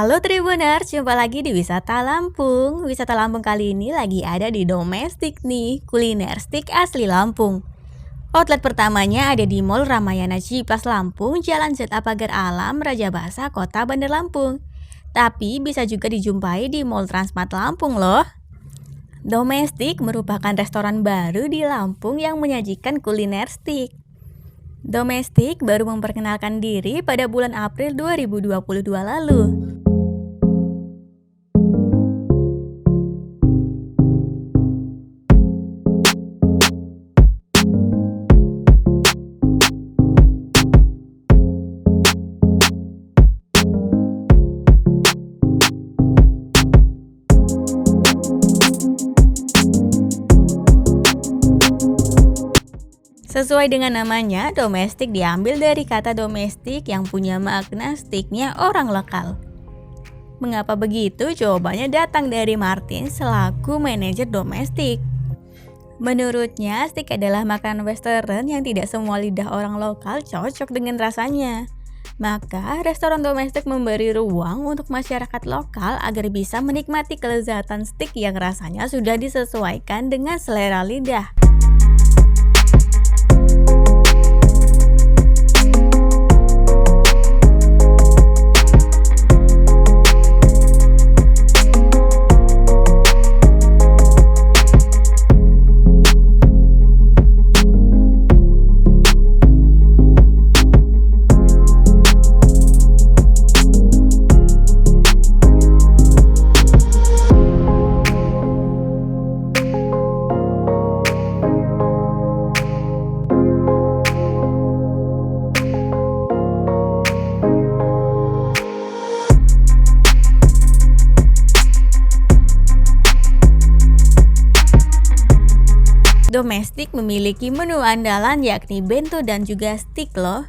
Halo Tribuners, jumpa lagi di Wisata Lampung. Wisata Lampung kali ini lagi ada di domestik nih, kuliner stik asli Lampung. Outlet pertamanya ada di Mall Ramayana Cipas Lampung, Jalan ZA Pagar Alam, Raja Basa, Kota Bandar Lampung. Tapi bisa juga dijumpai di Mall Transmart Lampung loh. Domestik merupakan restoran baru di Lampung yang menyajikan kuliner stik. Domestik baru memperkenalkan diri pada bulan April 2022 lalu. Sesuai dengan namanya, domestik diambil dari kata domestik yang punya makna stiknya orang lokal. Mengapa begitu? Jawabannya datang dari Martin selaku manajer domestik. Menurutnya, stik adalah makanan western yang tidak semua lidah orang lokal cocok dengan rasanya. Maka, restoran domestik memberi ruang untuk masyarakat lokal agar bisa menikmati kelezatan stik yang rasanya sudah disesuaikan dengan selera lidah. Domestik memiliki menu andalan yakni bento dan juga stik loh.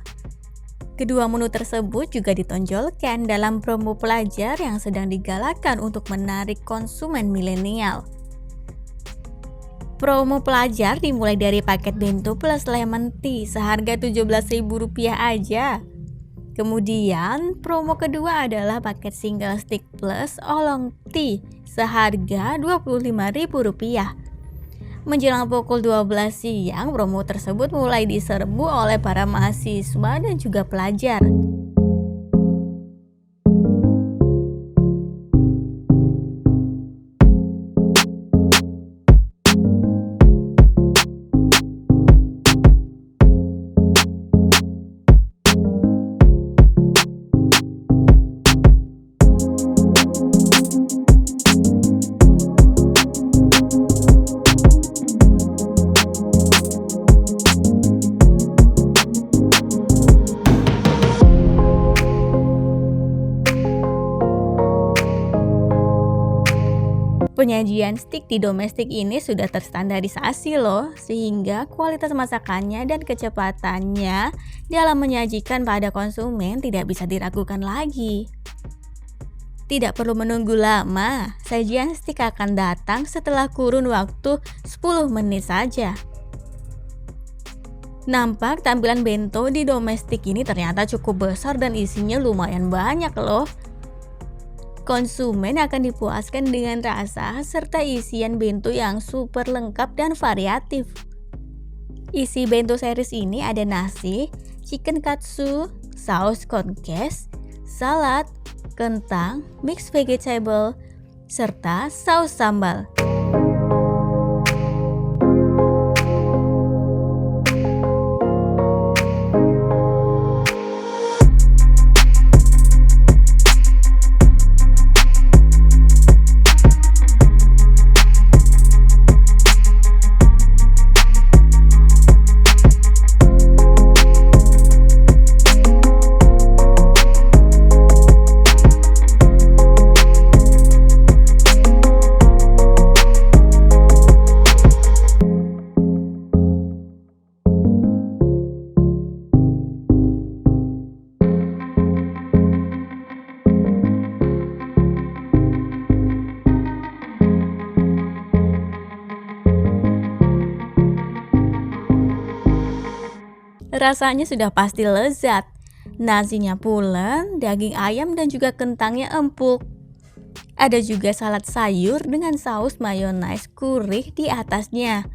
Kedua menu tersebut juga ditonjolkan dalam promo pelajar yang sedang digalakkan untuk menarik konsumen milenial. Promo pelajar dimulai dari paket bento plus lemon tea seharga Rp17.000 aja. Kemudian promo kedua adalah paket single stick plus oolong tea seharga Rp25.000. Menjelang pukul 12 siang, promo tersebut mulai diserbu oleh para mahasiswa dan juga pelajar. Penyajian stik di domestik ini sudah terstandarisasi loh, sehingga kualitas masakannya dan kecepatannya dalam menyajikan pada konsumen tidak bisa diragukan lagi. Tidak perlu menunggu lama, sajian stik akan datang setelah kurun waktu 10 menit saja. Nampak tampilan bento di domestik ini ternyata cukup besar dan isinya lumayan banyak loh. Konsumen akan dipuaskan dengan rasa serta isian bento yang super lengkap dan variatif. Isi bento series ini ada nasi, chicken katsu, saus concase, salad, kentang, mixed vegetable, serta saus sambal. Rasanya sudah pasti lezat. Nasinya pulen, daging ayam dan juga kentangnya empuk. Ada juga salad sayur dengan saus mayonaise gurih di atasnya.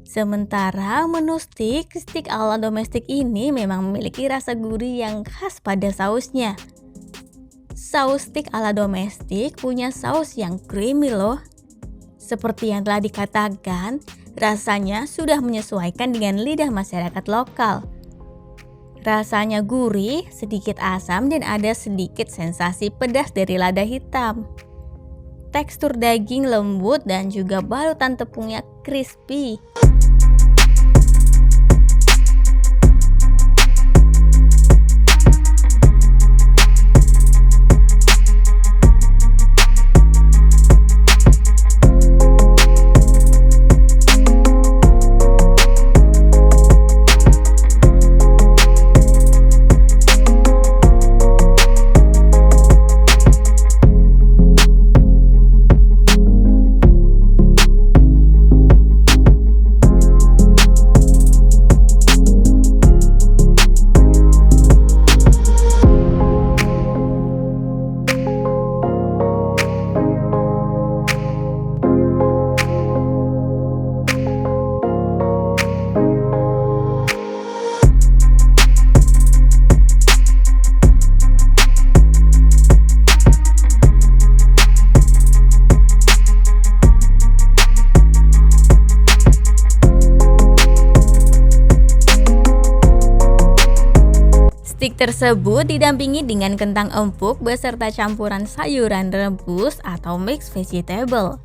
Sementara menu stik ala domestik ini memang memiliki rasa gurih yang khas pada sausnya. Saus stik ala domestik punya saus yang creamy loh. Seperti yang telah dikatakan, rasanya sudah menyesuaikan dengan lidah masyarakat lokal. Rasanya gurih, sedikit asam dan ada sedikit sensasi pedas dari lada hitam. Tekstur daging lembut dan juga balutan tepungnya crispy. Stik tersebut didampingi dengan kentang empuk beserta campuran sayuran rebus atau mixed vegetable.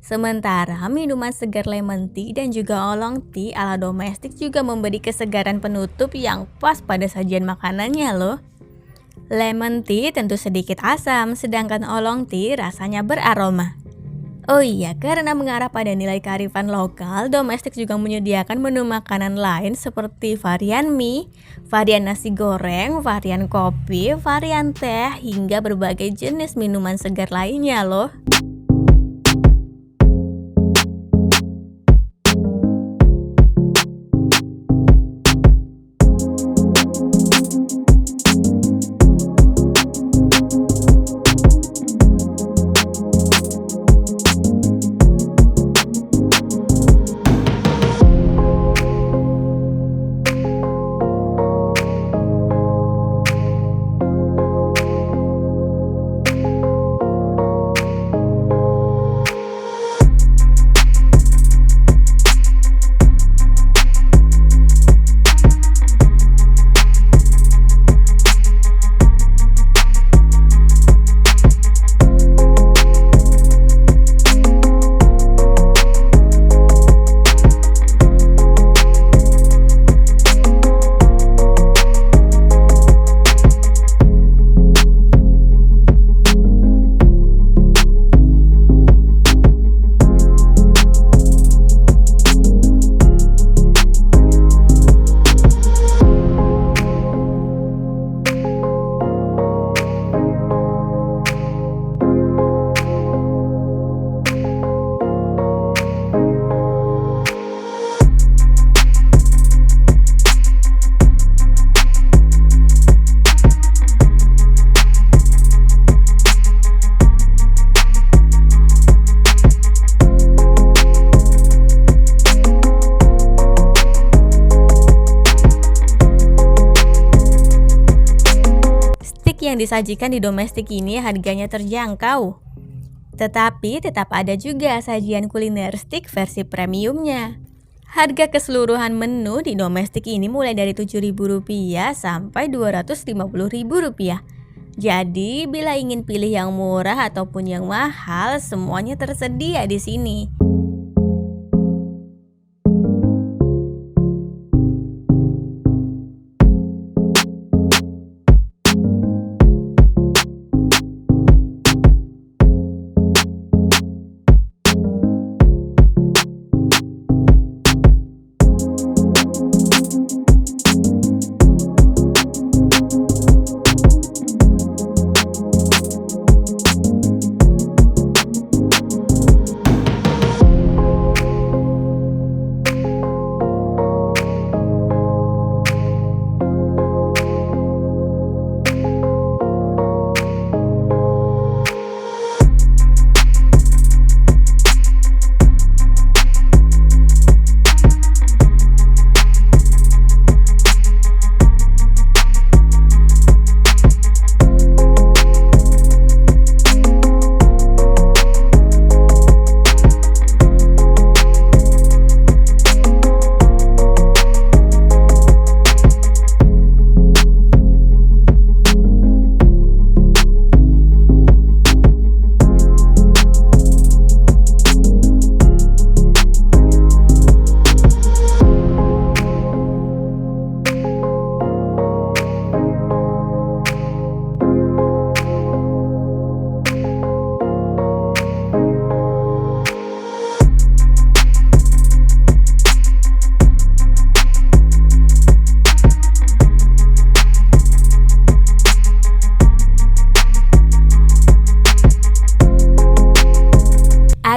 Sementara minuman segar lemon tea dan juga oolong tea ala domestik juga memberi kesegaran penutup yang pas pada sajian makanannya loh. Lemon tea tentu sedikit asam, sedangkan oolong tea rasanya beraroma. Oh iya, karena mengarah pada nilai kearifan lokal, domestik juga menyediakan menu makanan lain seperti varian mie, varian nasi goreng, varian kopi, varian teh, hingga berbagai jenis minuman segar lainnya loh. Yang disajikan di domestik ini harganya terjangkau. Tetapi tetap ada juga sajian kuliner stik versi premiumnya. Harga keseluruhan menu di domestik ini mulai dari Rp7.000 sampai Rp250.000. Jadi bila ingin pilih yang murah ataupun yang mahal, semuanya tersedia di sini.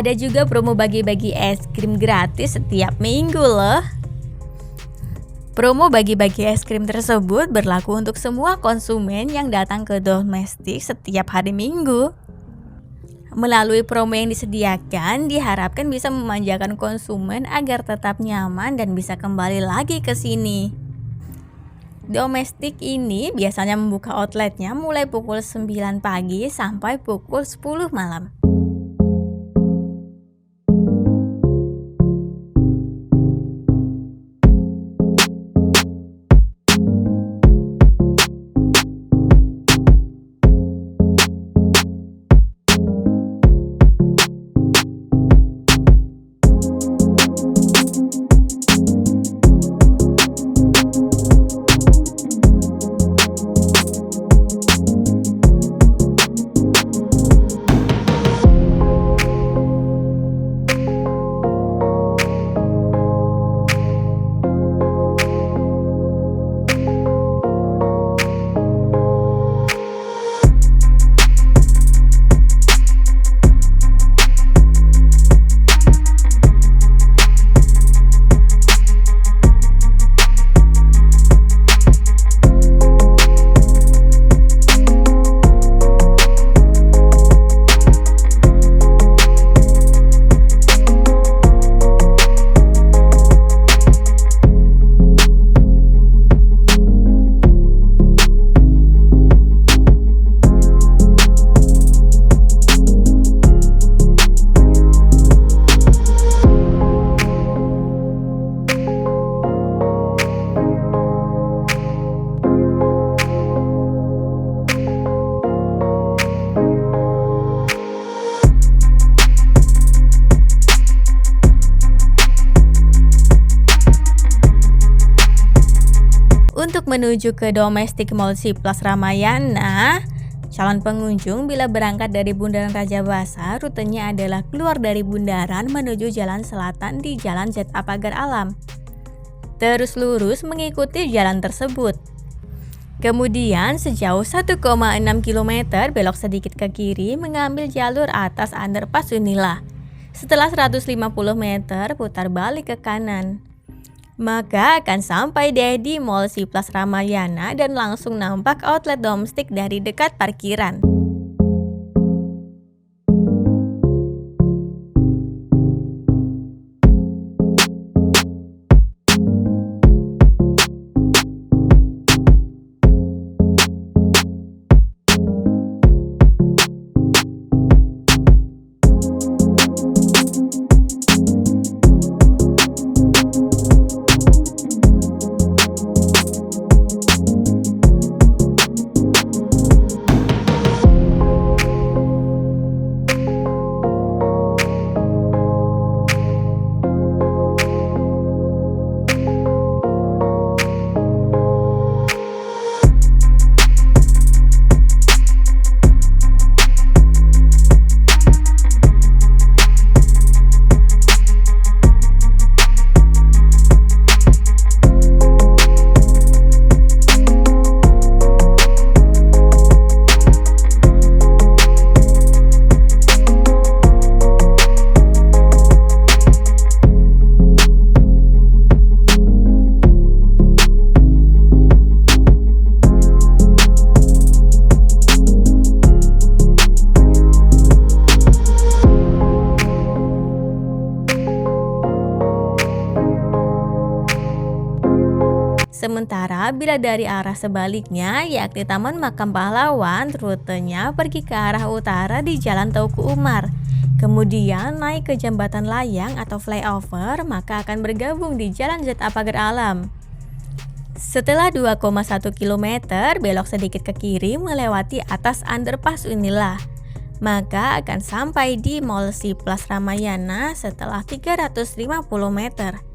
Ada juga promo bagi-bagi es krim gratis setiap minggu loh. Promo bagi-bagi es krim tersebut berlaku untuk semua konsumen yang datang ke Domestik setiap hari Minggu. Melalui promo yang disediakan, diharapkan bisa memanjakan konsumen agar tetap nyaman dan bisa kembali lagi ke sini. Domestik ini biasanya membuka outletnya mulai pukul 9 pagi sampai pukul 10 malam. Untuk menuju ke Domestik Mall Ciplus Ramayana, calon pengunjung bila berangkat dari Bundaran Raja Basa, rutenya adalah keluar dari bundaran menuju jalan selatan di Jalan ZA Pagar Alam. Terus lurus mengikuti jalan tersebut. Kemudian sejauh 1,6 km belok sedikit ke kiri mengambil jalur atas underpass Unila. Setelah 150 meter putar balik ke kanan. Maka akan sampai deh di Mall Ciplus Ramayana dan langsung nampak outlet Domestik dari dekat parkiran. Sementara bila dari arah sebaliknya, yakni Taman Makam Pahlawan, rutenya pergi ke arah utara di Jalan Teuku Umar. Kemudian naik ke Jembatan Layang atau flyover, maka akan bergabung di Jalan ZA Pagar Alam. Setelah 2,1 km, belok sedikit ke kiri melewati atas underpass Unila. Maka akan sampai di Mall Ciplus Ramayana setelah 350 meter.